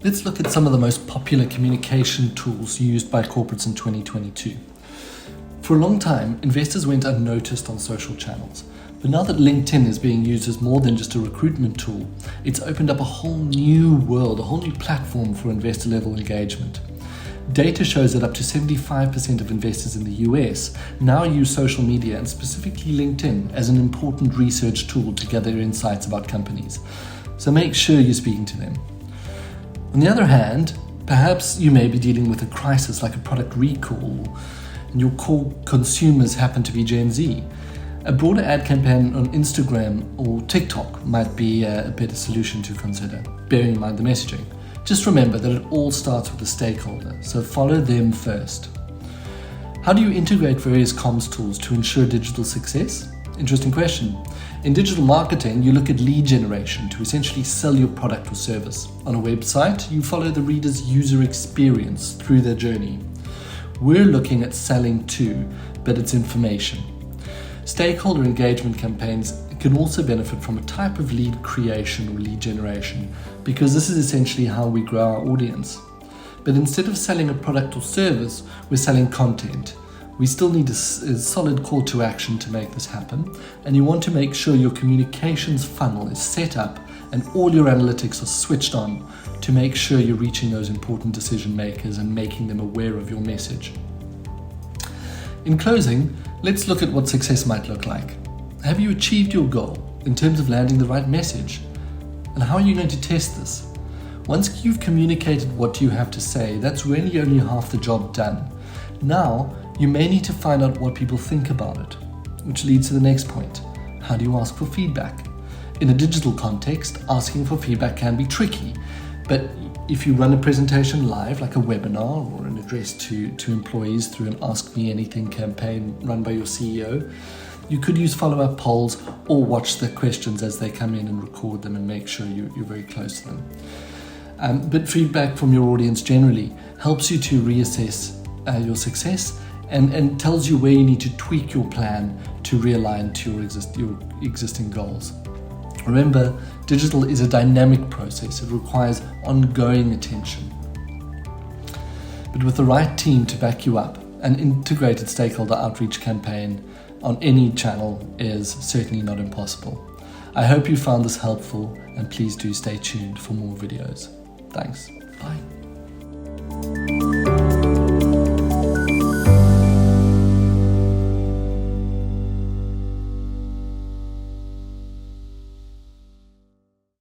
let's look at some of the most popular communication tools used by corporates in 2022. For a long time, investors went unnoticed on social channels. But now that LinkedIn is being used as more than just a recruitment tool, it's opened up a whole new world, a whole new platform for investor-level engagement. Data shows that up to 75% of investors in the US now use social media and specifically LinkedIn as an important research tool to gather insights about companies. So make sure you're speaking to them. On the other hand, perhaps you may be dealing with a crisis like a product recall, and your core consumers happen to be Gen Z. A broader ad campaign on Instagram or TikTok might be a better solution to consider, bearing in mind the messaging. Just remember that it all starts with a stakeholder, so follow them first. How do you integrate various comms tools to ensure digital success? Interesting question. In digital marketing, you look at lead generation to essentially sell your product or service. On a website, you follow the reader's user experience through their journey. We're looking at selling too, but it's information. Stakeholder engagement campaigns can also benefit from a type of lead creation or lead generation, because this is essentially how we grow our audience. But instead of selling a product or service, we're selling content. We still need a solid call to action to make this happen, and you want to make sure your communications funnel is set up and all your analytics are switched on to make sure you're reaching those important decision makers and making them aware of your message. In closing, let's look at what success might look like. Have you achieved your goal in terms of landing the right message? And how are you going to test this? Once you've communicated what you have to say, that's really only half the job done. Now, you may need to find out what people think about it, which leads to the next point. How do you ask for feedback? In a digital context, asking for feedback can be tricky, but if you run a presentation live, like a webinar or an address to employees through an Ask Me Anything campaign run by your CEO, you could use follow-up polls or watch the questions as they come in and record them and make sure you're very close to them. But feedback from your audience generally helps you to reassess your success and tells you where you need to tweak your plan to realign to your existing goals. Remember, digital is a dynamic process. It requires ongoing attention. But with the right team to back you up, an integrated stakeholder outreach campaign on any channel is certainly not impossible. I hope you found this helpful, and please do stay tuned for more videos. Thanks. Bye.